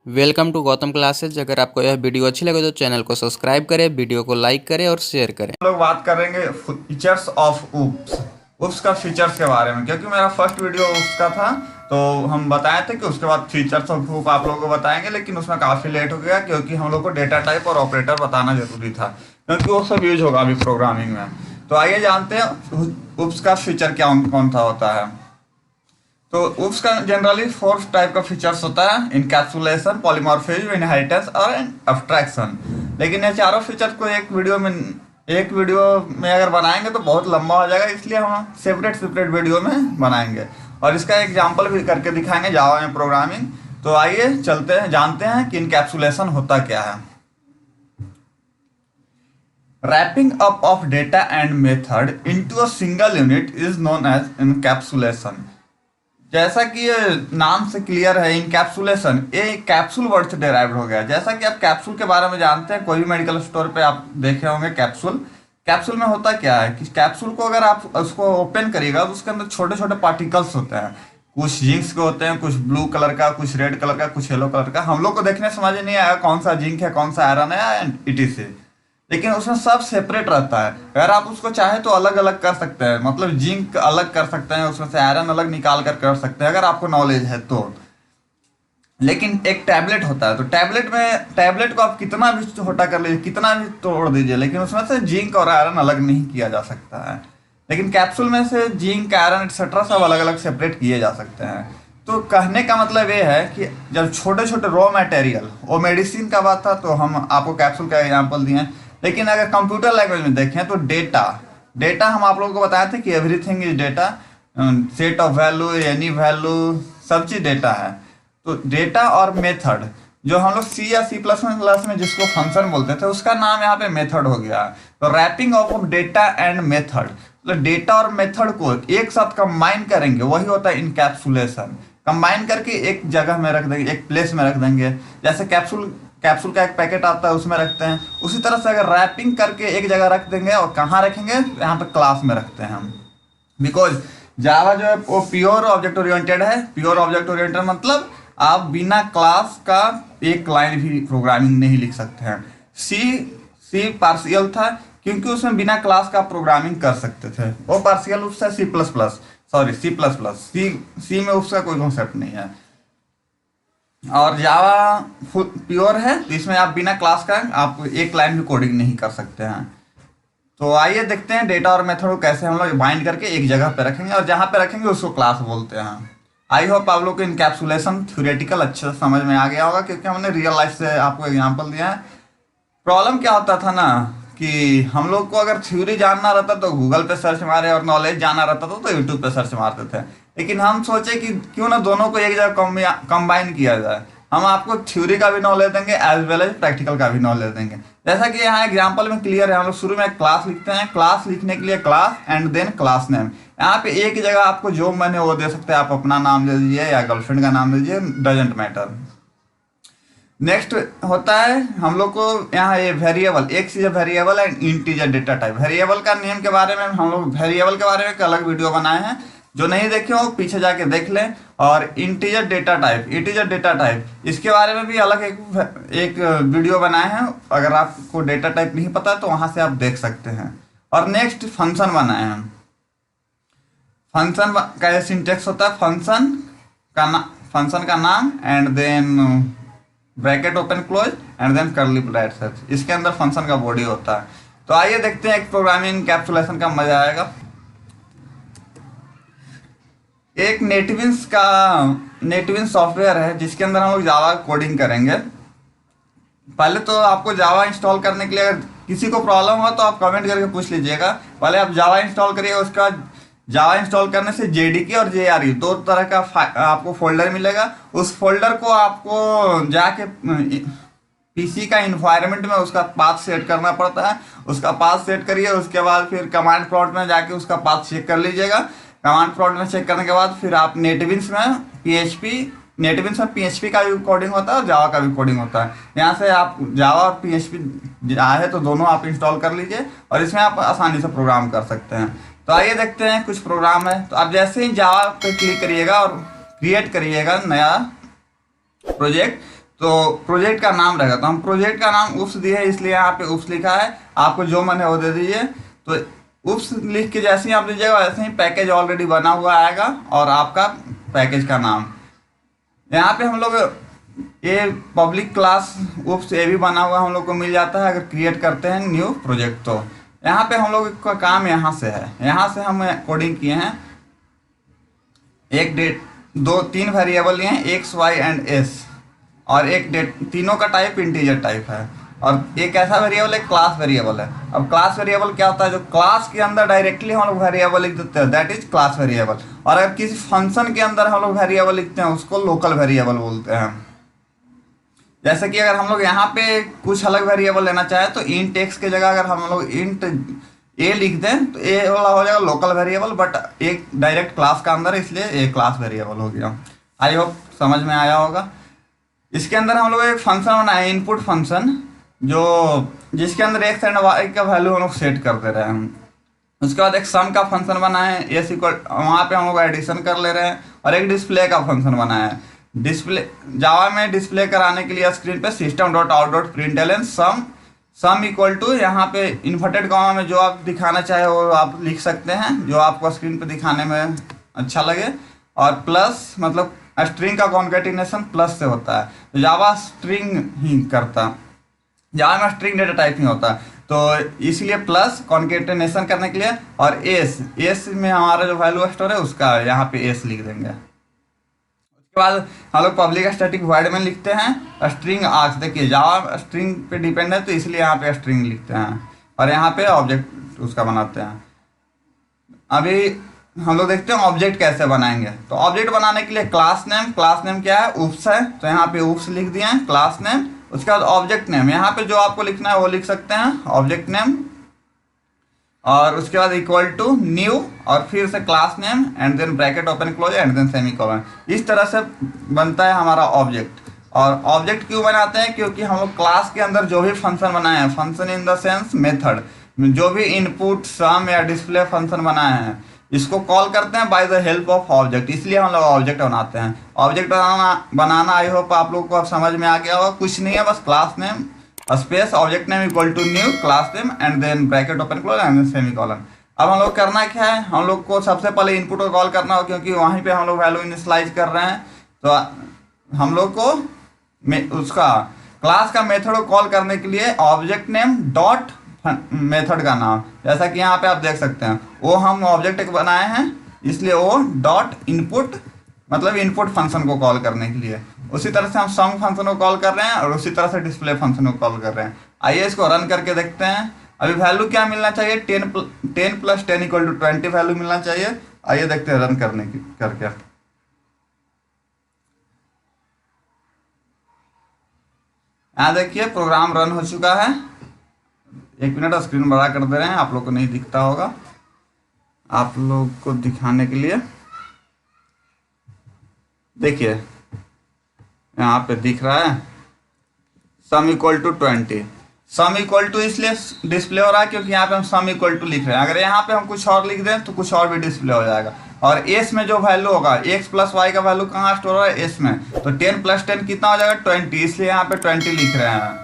Welcome to Gautam classes. अगर आपको यह वीडियो अच्छी लगे तो चैनल को सब्सक्राइब करें, वीडियो को लाइक करें और शेयर करें। हम लोग बात करेंगे फीचर्स ऑफ उप्स। उप्स का फीचर्स के बारे में, क्योंकि मेरा फर्स्ट वीडियो उप्स का था तो हम बताए थे कि उसके बाद फीचर्स ऑफ उप आप लोगों को बताएंगे, लेकिन उसमें काफ़ी लेट हो गया क्योंकि हम लोग को डेटा टाइप और ऑपरेटर बताना जरूरी था, क्योंकि वो सब यूज होगा अभी प्रोग्रामिंग में। तो आइए जानते हैं उप्स का फीचर क्या कौन सा होता है। तो उप्स का जनरली 4 टाइप का फीचर्स होता है: इनकैप्सुलेशन, पॉलीमॉर्फिज्म, इनहेरिटेंस और एब्स्ट्रैक्शन। लेकिन ये चारों फीचर को एक वीडियो में अगर बनाएंगे तो बहुत लंबा हो जाएगा, इसलिए हम सेपरेट वीडियो में बनाएंगे और इसका एग्जांपल भी करके दिखाएंगे जावा में प्रोग्रामिंग। तो आइए चलते हैं, जानते हैं कि इनकैप्सुलेशन होता क्या है। Wrapping up of data and method into a single unit is known as encapsulation. जैसा कि ये नाम से क्लियर है, इनकैप्सुलेशन ये कैप्सूल वर्ड से डेराइव्ड हो गया। जैसा कि आप कैप्सूल के बारे में जानते हैं, कोई भी मेडिकल स्टोर पे आप देखे होंगे कैप्सूल। कैप्सूल में होता क्या है कि कैप्सूल को अगर आप उसको ओपन करिएगा तो उसके अंदर छोटे छोटे पार्टिकल्स होते हैं। कुछ जिंक्स के होते हैं, कुछ ब्लू कलर का, कुछ रेड कलर का, कुछ येलो कलर का। हम लोग को देखने समझ नहीं आएगा कौन सा जिंक है, कौन सा आयरन है एंड इटीसी, लेकिन उसमें सब सेपरेट रहता है। अगर आप उसको चाहे तो अलग अलग कर सकते हैं, मतलब जिंक अलग कर सकते हैं, उसमें से आयरन अलग निकाल कर सकते हैं अगर आपको नॉलेज है तो। लेकिन एक टैबलेट होता है, तो टैबलेट को आप कितना भी छोटा कर लीजिए, कितना भी तोड़ दीजिए, लेकिन उसमें से जिंक और आयरन अलग नहीं किया जा सकता है। लेकिन कैप्सूल में से जिंक, आयरन एक्सेट्रा सब अलग अलग सेपरेट किए जा सकते हैं। तो कहने का मतलब ये है कि जब छोटे छोटे रॉ मटेरियल, वो मेडिसिन का बात था तो हम आपको कैप्सूल का एग्जाम्पल दिए। लेकिन अगर कंप्यूटर लैंग्वेज में देखें तो डेटा हम आप लोगों को बताए थे कि everything is data, set of value, any value, सब चीज डेटा है। तो डेटा और मेथड, जो हम लोग सी या सी प्लस में जिसको फंक्शन बोलते थे, उसका नाम यहाँ पे मेथड हो गया। तो wrapping of data and method, मतलब डेटा और मेथड को एक साथ कंबाइन करेंगे, वही होता है इनकैप्सुलेशन। कंबाइन करके एक जगह में रख देंगे, एक प्लेस में रख देंगे। जैसे कैप्सूल का एक पैकेट आता है उसमें रखते हैं, उसी तरह से अगर रैपिंग करके एक जगह रख देंगे। और कहाँ रखेंगे? यहाँ पे क्लास में रखते हैं हम, बिकॉज जावा जो है वो प्योर ऑब्जेक्ट ओरिएंटेड है। प्योर ऑब्जेक्ट ओरिएंटेड मतलब आप बिना क्लास का एक लाइन भी प्रोग्रामिंग नहीं लिख सकते हैं। सी पार्शियल था क्योंकि उसमें बिना क्लास का प्रोग्रामिंग कर सकते थे। वो पार्शियल उससे सी में उसका कोई कॉन्सेप्ट नहीं है। और जावा प्योर है तो इसमें आप बिना क्लास का आप एक लाइन भी कोडिंग नहीं कर सकते हैं। तो आइए देखते हैं डेटा और मेथड को कैसे हम लोग बाइंड करके एक जगह पे रखेंगे, और जहाँ पे रखेंगे उसको क्लास बोलते हैं। आई होप आप लोग को इनकैप्सुलेशन थ्योरेटिकल अच्छे से समझ में आ गया होगा, क्योंकि हमने रियल लाइफ से आपको एग्जाम्पल दिया है। प्रॉब्लम क्या होता था ना कि हम लोग को अगर थ्योरी जानना रहता तो गूगल पे सर्च मारे, और नॉलेज जानना रहता तो यूट्यूब पे सर्च मारते थे। लेकिन हम सोचे कि क्यों ना दोनों को एक जगह कंबाइन किया जाए। हम आपको थ्योरी का भी नॉलेज देंगे एज वेल एज प्रैक्टिकल का भी नॉलेज देंगे। जैसा कि यहाँ एग्जाम्पल में क्लियर है, हम लोग शुरू में क्लास लिखते हैं। क्लास लिखने के लिए class and then class name. यहाँ पे एक ही जगह आपको जो मैंने वो दे सकते हैं, आप अपना नाम दे दीजिए या गर्लफ्रेंड का नाम दे दीजिए, डजेंट मैटर। नेक्स्ट होता है हम लोग को यहाँ ये वेरिएबल, एक चीज है variable and integer data type. Variable का नेम के बारे में हम लोग वेरिएबल के बारे में एक अलग वीडियो बनाए हैं, जो नहीं देखे हो पीछे जाके देख लें। और इंटीजर डेटा टाइप इसके बारे में भी अलग एक वीडियो बनाए हैं। अगर आपको डेटा टाइप नहीं पता तो वहां से आप देख सकते हैं। और नेक्स्ट फंक्शन बनाए हैं। फंक्शन का सिंटेक्स होता है फंक्शन का नाम and then bracket open close and then curly bracket. इसके अंदर फंक्शन का बॉडी होता है। तो आइए देखते हैं एक प्रोग्रामिंग कैप्सुलेशन का मजा आएगा। एक नेटविंस सॉफ्टवेयर है जिसके अंदर हम लोग जावा कोडिंग करेंगे। पहले तो आपको जावा इंस्टॉल करने के लिए अगर किसी को प्रॉब्लम हो तो आप कमेंट करके पूछ लीजिएगा। पहले आप जावा इंस्टॉल करिए, उसका जावा इंस्टॉल करने से JDK और JRE दो तरह का आपको फोल्डर मिलेगा। उस फोल्डर को आपको जाके पीसी का इन्वायरमेंट में उसका पाथ सेट करना पड़ता है। उसका पाथ सेट करिए, उसके बाद फिर कमांड प्रॉम्प्ट में जाके उसका पाथ चेक कर लीजिएगा। कमांड प्रॉम्प्ट में चेक करने के बाद फिर आप नेटविंस में PHP का भी कोडिंग होता है और जावा का भी कोडिंग होता है। यहाँ से आप जावा और PHP आए तो दोनों आप इंस्टॉल कर लीजिए और इसमें आप आसानी से प्रोग्राम कर सकते हैं। तो आइए देखते हैं कुछ प्रोग्राम है। तो आप जैसे ही जावा पे क्लिक करिएगा और क्रिएट करिएगा नया प्रोजेक्ट, तो प्रोजेक्ट का नाम रहेगा, तो हम प्रोजेक्ट का नाम उप्स दिए है इसलिए यहाँ पे उप्स लिखा है। आपको जो मन है वो दे दीजिए। तो उप्स लिख के जैसे ही आप दीजिएगा वैसे ही पैकेज ऑलरेडी बना हुआ आएगा और आपका पैकेज का नाम। यहाँ पे हम लोग ये पब्लिक क्लास उप्स ये भी बना हुआ हम लोग को मिल जाता है अगर क्रिएट करते हैं न्यू प्रोजेक्ट। तो यहाँ पे हम लोग का काम यहाँ से है, यहाँ से हम कोडिंग किए हैं। एक डेट दो तीन वेरिएबल लिए हैं, एक्स वाई एंड एस, और एक डेट, तीनों का टाइप इंटीजर टाइप है। और एक ऐसा वेरिएबल है क्लास वेरिएबल है। अब क्लास वेरिएबल क्या होता है, जो क्लास के अंदर डायरेक्टली हम लोग वेरिएबल लिख देते हैं, दैट इज क्लास वेरिएबल। और अगर किसी फंक्शन के अंदर हम लोग वेरिएबल लिखते हैं उसको लोकल वेरिएबल बोलते हैं। जैसे कि अगर हम लोग यहाँ पे कुछ अलग वेरिएबल लेना चाहे तो इंट एक्स के जगह अगर हम लोग इंट ए लिख दें तो ए वाला हो जाएगा लोकल वेरिएबल, बट एक डायरेक्ट क्लास का अंदर है इसलिए ए क्लास वेरिएबल हो गया। आई होप समझ में आया होगा। इसके अंदर हम लोग एक फंक्शन बनाए, इनपुट फंक्शन, जो जिसके अंदर एक्स एंड वाई का वैल्यू हम लोग सेट कर दे रहे हैं। उसके बाद एक सम का फंक्शन बनाए, एस इक्वल, वहाँ पे हम लोग एडिशन कर ले रहे हैं। और एक डिस्प्ले का फंक्शन बनाया है। डिस्प्ले जावा में डिस्प्ले कराने के लिए स्क्रीन पे system dot out dot println sum equal to, यहाँ पे इन्वर्टेड कॉमा में जो आप दिखाना चाहे वो आप लिख सकते हैं जो आपको स्क्रीन पे दिखाने में अच्छा लगे। और प्लस मतलब स्ट्रिंग का कॉन्केटिनेशन प्लस से होता है, तो जावा स्ट्रिंग ही करता है, जावा में स्ट्रिंग डेटा टाइप ही होता है, तो इसलिए प्लस कॉन्केटिनेशन करने के लिए। और एस में हमारा जो वैल्यू स्टोर है उसका यहाँ पे एस लिख देंगे। उसके बाद हम लोग पब्लिक स्टैटिक वॉइड में लिखते हैं स्ट्रिंग आर्क्स। देखिए जावा स्ट्रिंग पे डिपेंड है तो इसलिए यहाँ पे स्ट्रिंग लिखते हैं और यहाँ पे ऑब्जेक्ट उसका बनाते हैं। अभी हम लोग देखते हैं ऑब्जेक्ट कैसे बनाएंगे। तो ऑब्जेक्ट बनाने के लिए क्लास नेम क्या है, उप्स है, तो यहाँ पे उप्स लिख दिए हैं क्लास नेम। उसके बाद ऑब्जेक्ट नेम, यहाँ पे जो आपको लिखना है वो लिख सकते हैं ऑब्जेक्ट नेम, और उसके बाद इक्वल टू न्यू और फिर से class name and then bracket open close and then semicolon. इस तरह से बनता है हमारा ऑब्जेक्ट। और ऑब्जेक्ट क्यों बनाते हैं, क्योंकि हम लोग क्लास के अंदर जो भी फंक्शन बनाए हैं, function in the sense method, जो भी इनपुट सम या डिस्प्ले फंक्शन बनाए हैं इसको कॉल करते हैं by the help of object, इसलिए हम लोग ऑब्जेक्ट बनाते हैं। ऑब्जेक्ट बनाना आई होप आप लोग को अब समझ में आ गया होगा। कुछ नहीं है, बस class name space object name equal to new class name and then bracket open close and then semicolon. अब हम लोग करना क्या है, हम लोग को सबसे पहले इनपुट को कॉल करना हो, क्योंकि वहीं पे हम लोग वैल्यू इनिशियलाइज कर रहे हैं। तो हम लोग को उसका क्लास का मेथड को कॉल करने के लिए ऑब्जेक्ट नेम डॉट मेथड का नाम, जैसा कि यहाँ पे आप देख सकते हैं, वो हम ऑब्जेक्ट एक बनाए हैं इसलिए वो डॉट इनपुट मतलब इनपुट फंक्शन को कॉल करने के लिए। उसी तरह से हम सम फंक्शन को कॉल कर रहे हैं और उसी तरह से डिस्प्ले फंक्शन को कॉल कर रहे हैं। आइए इसको रन करके देखते हैं। अभी वैल्यू क्या मिलना चाहिए, 10 प्लस 10 इक्वल टू 20 वैल्यू मिलना चाहिए। आइए देखते हैं रन करने की करके। यहाँ देखिए प्रोग्राम रन हो चुका है। एक मिनट स्क्रीन बड़ा कर दे रहे हैं, आप लोग को नहीं दिखता होगा, आप लोग को दिखाने के लिए। देखिए यहाँ पे दिख रहा है sum equal to 20। Sum equal to इसलिए डिस्प्ले हो रहा है क्योंकि यहाँ पे हम सम इक्वल टू लिख रहे हैं। अगर यहाँ पे हम कुछ और लिख दें तो कुछ और भी डिस्प्ले हो जाएगा। और एस में जो वैल्यू होगा, एक्स प्लस वाई का वैल्यू कहाँ स्टोर हो रहा है, एस में, तो 10 प्लस 10 कितना हो जाएगा 20, इसलिए यहाँ पे 20 लिख रहे हैं।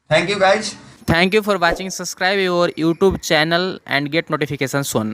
Thank you guys. Thank you for watching. Subscribe our YouTube channel and get notifications soon.